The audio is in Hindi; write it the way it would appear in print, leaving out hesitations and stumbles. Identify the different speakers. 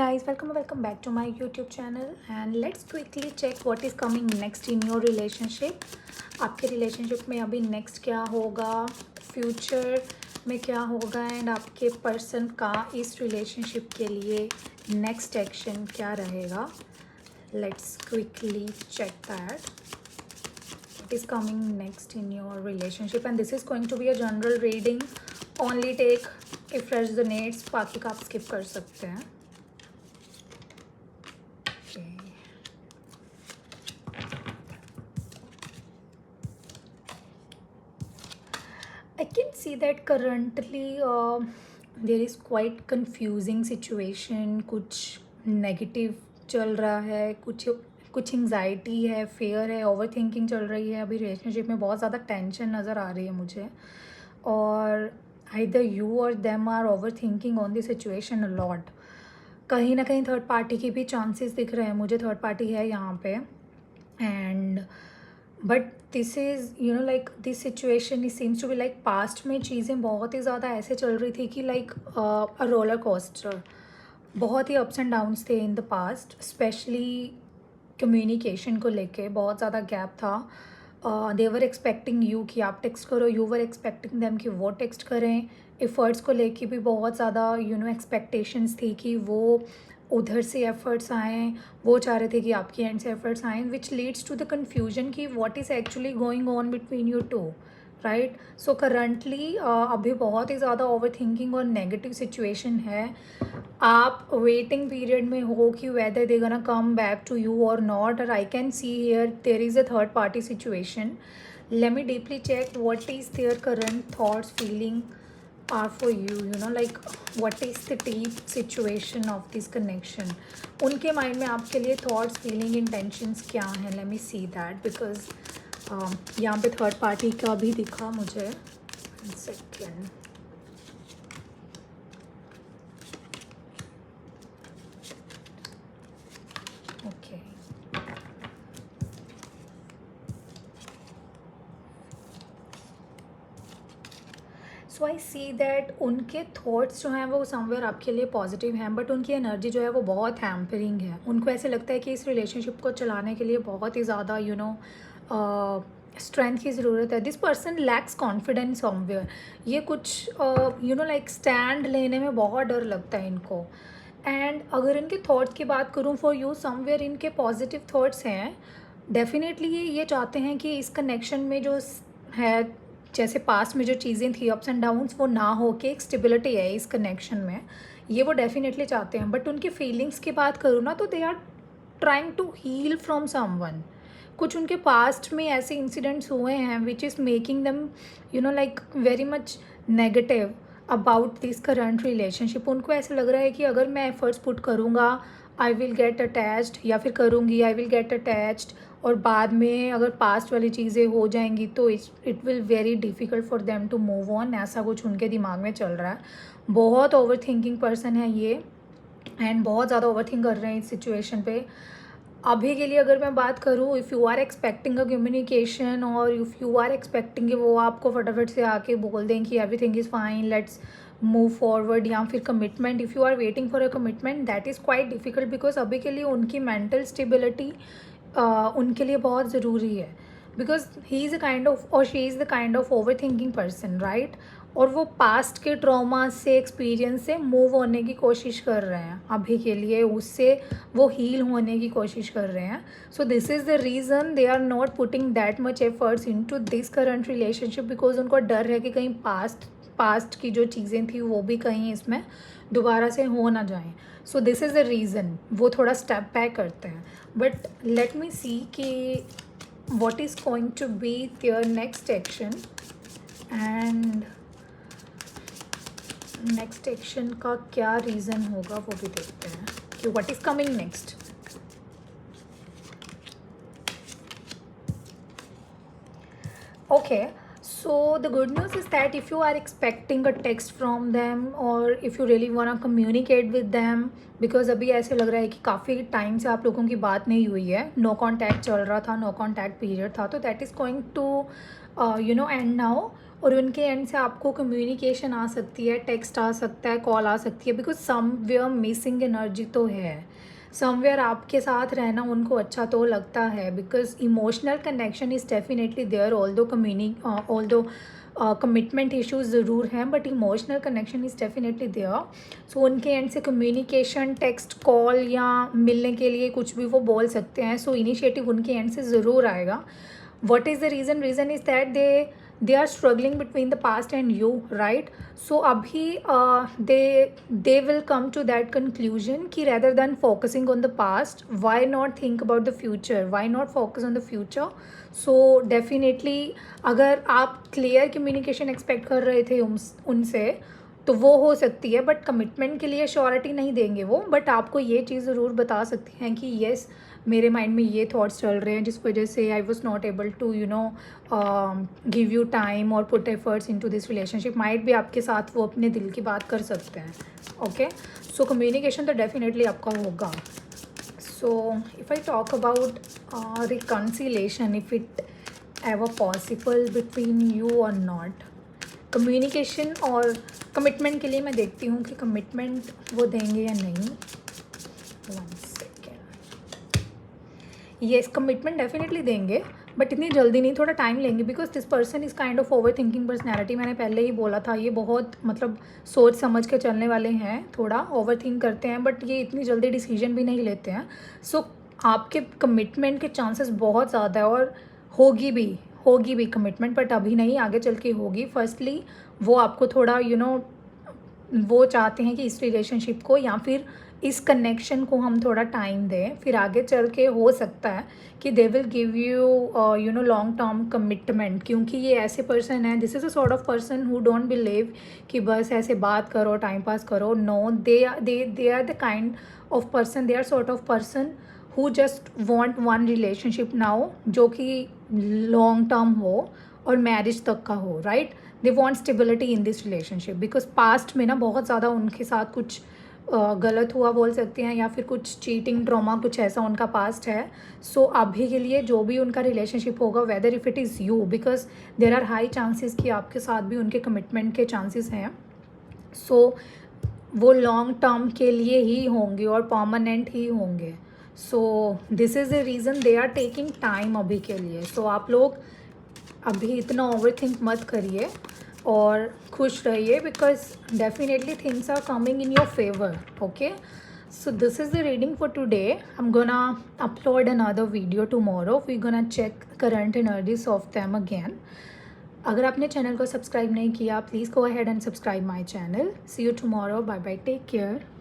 Speaker 1: guys, welcome back to my YouTube channel and let's quickly check what is coming next in your relationship. आपके रिलेशनशिप में अभी नेक्स्ट क्या होगा, फ्यूचर में क्या होगा एंड आपके पर्सन का इस रिलेशनशिप के लिए नेक्स्ट एक्शन क्या रहेगा. Let's quickly check that what is coming next in your relationship and this is going to be a general reading. Only take if resonates, बाकी का आप स्किप कर सकते हैं. I can see that currently there is quite confusing situation. कुछ नेगेटिव चल रहा है, कुछ एंग्जाइटी है, फेयर है, ओवर थिंकिंग चल रही है. अभी रिलेशनशिप में बहुत ज़्यादा टेंशन नज़र आ रही है मुझे. और either you or them are overthinking on the situation a lot. कहीं ना कहीं थर्ड पार्टी की भी चांसेस दिख रहे हैं मुझे. थर्ड पार्टी है यहाँ पे and but this is like this situation is seems to be like past में चीज़ें बहुत ही ज़्यादा ऐसे चल रही थी कि लाइक अ रोलर कोस्टर. बहुत ही अप्स एंड डाउन्स थे in the past. Specially communication को लेके बहुत ज़्यादा गैप था. देवर एक्सपेक्टिंग यू कि आप टेक्स्ट करो, यू वर एक्सपेक्टिंग दैम कि वो टेक्स्ट करें. एफ़र्ट्स को लेके भी बहुत ज़्यादा एक्सपेक्टेशंस थी कि वो उधर से एफ़र्ट्स आएँ, वो चाह रहे थे कि आपकी एंड से एफ़र्ट्स आएँ, which leads to the confusion कि what is actually going on between you two, right. So currently अभी बहुत ही ज़्यादा ओवर थिंकिंग और नेगेटिव सिचुएशन है. आप वेटिंग पीरियड में हो कि whether they gonna come back to you और नॉट. और I can see here there is a third party situation. Let me deeply check what is their current thoughts feeling are for you, like what is the deep situation of this connection. उनके माइंड में आपके लिए थॉट्स, फीलिंग, इंटेंशंस क्या हैं. Late me see that because यहाँ पे थर्ड पार्टी का भी दिखा मुझे. Second okay. So I see that उनके थॉट्स जो हैं वो समवेयर आपके लिए पॉजिटिव हैं बट उनकी एनर्जी जो है वो बहुत हैम्परिंग है. उनको ऐसे लगता है कि इस रिलेशनशिप को चलाने के लिए बहुत ही ज़्यादा स्ट्रेंथ की ज़रूरत है. This person lakhs confidence somewhere. ये कुछ लाइक स्टैंड लेने में बहुत डर लगता है इनको. एंड अगर इनके थॉट्स की बात करूँ फॉर यू, समवेयर इनके पॉजिटिव थॉट्स हैं. डेफिनेटली ये चाहते हैं कि इस कनेक्शन में जो है, जैसे पास्ट में जो चीज़ें थी अप्स एंड डाउन्स, वो ना हो के एक स्टेबिलिटी है इस कनेक्शन में. ये वो डेफिनेटली चाहते हैं. बट उनकी फीलिंग्स की बात करूँ ना तो they are trying to heal from someone. कुछ उनके पास्ट में ऐसे इंसिडेंट्स हुए हैं which is making them like very much negative about this current relationship. उनको ऐसे लग रहा है कि अगर मैं एफर्ट्स पुट करूँगा आई विल गेट अटैच्ड, या फिर करूँगी आई विल गेट अटैच्ड, और बाद में अगर पास्ट वाली चीज़ें हो जाएंगी तो it will very difficult for them to move on. ऐसा कुछ उनके दिमाग में चल रहा है. बहुत ओवर थिंकिंग पर्सन है ये एंड बहुत ज़्यादा ओवर थिंक कर रहे हैं इस सिचुएशन पे. अभी के लिए अगर मैं बात करूँ, if you are expecting a communication और इफ़ यू आर एक्सपेक्टिंग कि वो आपको फटाफट से आके बोल दें कि everything is fine, let's move forward, या फिर commitment, if you are waiting for a commitment that is quite difficult because अभी के लिए उनकी मेंटल स्टेबिलिटी उनके लिए बहुत ज़रूरी है. Because he is a kind of और she is the kind of over thinking person, right. और वो पास्ट के ट्रॉमा से, एक्सपीरियंस से मूव होने की कोशिश कर रहे हैं. अभी के लिए उससे वो हील होने की कोशिश कर रहे हैं. So this is the reason they are not putting that much efforts in to this current relationship because उनको डर है कि कहीं पास्ट की जो चीज़ें थी वो भी कहीं इसमें दोबारा से हो ना जाएं. सो दिस इज़ द रीज़न वो थोड़ा स्टेप बैक करते हैं. बट लेट मी सी कि what is going to be there next action. And next action का क्या रीज़न होगा वो भी देखते हैं कि what is coming next. Okay. So the good news is that if you are expecting a text from them or if you really want to communicate with them, because अभी ऐसे लग रहा है कि काफ़ी टाइम से आप लोगों की बात नहीं हुई है, नो कॉन्टैक्ट चल रहा था, नो कॉन्टैक्ट पीरियड था, तो that is going to end now. और उनके एंड से आपको कम्युनिकेशन आ सकती है, टेक्स्ट आ सकता है, कॉल आ सकती है, बिकॉज समवेयर मिसिंग एनर्जी तो है, समवेयर आपके साथ रहना उनको अच्छा तो लगता है, because emotional connection is definitely there, although commitment issues ज़रूर हैं, but emotional connection is definitely there. So उनके एंड से कम्युनिकेशन, टेक्स्ट, कॉल या मिलने के लिए कुछ भी वो बोल सकते हैं. सो इनिशिएटिव उनके एंड से ज़रूर आएगा. what is the reason is that they are struggling between the past and you, right? So abhi they will come to that conclusion ki rather than focusing on the past, why not think about the future, why not focus on the future. So definitely अगर आप क्लियर कम्युनिकेशन एक्सपेक्ट कर रहे थे उनसे तो वो हो सकती है, बट कमिटमेंट के लिए श्योरिटी नहीं देंगे वो, बट आपको ये चीज़ ज़रूर बता सकती हैं कि येस मेरे माइंड में ये थॉट्स चल रहे हैं जिस वजह से I was not able to give you time और put efforts in to this relationship. Might भी आपके साथ वो अपने दिल की बात कर सकते हैं. ओके, सो कम्युनिकेशन तो डेफिनेटली आपका होगा. So if I talk about reconciliation, if it ever possible between you और नॉट, कम्युनिकेशन और कमिटमेंट के लिए मैं देखती हूँ कि कमिटमेंट वो देंगे या नहीं. 1 सेकेंड. येस, कमिटमेंट डेफिनेटली देंगे, बट इतनी जल्दी नहीं, थोड़ा टाइम लेंगे, because this person is kind of over thinking personality. मैंने पहले ही बोला था, ये बहुत मतलब सोच समझ के चलने वाले हैं, थोड़ा ओवर थिंक करते हैं, बट ये इतनी जल्दी डिसीजन भी नहीं लेते हैं. सो आपके कमिटमेंट के चांसेस बहुत ज़्यादा है, और होगी भी कमिटमेंट, बट अभी नहीं, आगे चल के होगी. फर्स्टली वो आपको थोड़ा वो चाहते हैं कि इस रिलेशनशिप को या फिर इस कनेक्शन को हम थोड़ा टाइम दें, फिर आगे चल के हो सकता है कि they will give you long term commitment, क्योंकि ये ऐसे पर्सन है, this is a sort of person who don't believe कि बस ऐसे बात करो, टाइम पास करो. No, they are the kind of person, they are sort of person who just want one relationship now, जो कि लॉन्ग टर्म हो और मैरिज तक का हो, right? They want stability in this relationship, because past में ना बहुत ज़्यादा उनके साथ कुछ गलत हुआ बोल सकते हैं, या फिर कुछ चीटिंग, ट्रॉमा, कुछ ऐसा उनका पास्ट है. सो अभी के लिए जो भी उनका रिलेशनशिप होगा, whether if it is you, because there are high chances कि आपके साथ भी उनके कमिटमेंट के चांसेस हैं. सो वो लॉन्ग टर्म के लिए ही होंगे और परमानेंट ही होंगे. So this is the reason they are taking time अभी के लिए. सो आप लोग अभी इतना ओवर थिंक मत करिए और खुश रहिए, because definitely things are coming in your favour. Okay, so this is the reading for today. I'm gonna upload another video tomorrow. We're gonna check current energies of them again. अगर आपने चैनल को सब्सक्राइब नहीं किया, please go ahead and subscribe my channel. See you tomorrow. Bye bye. Take care.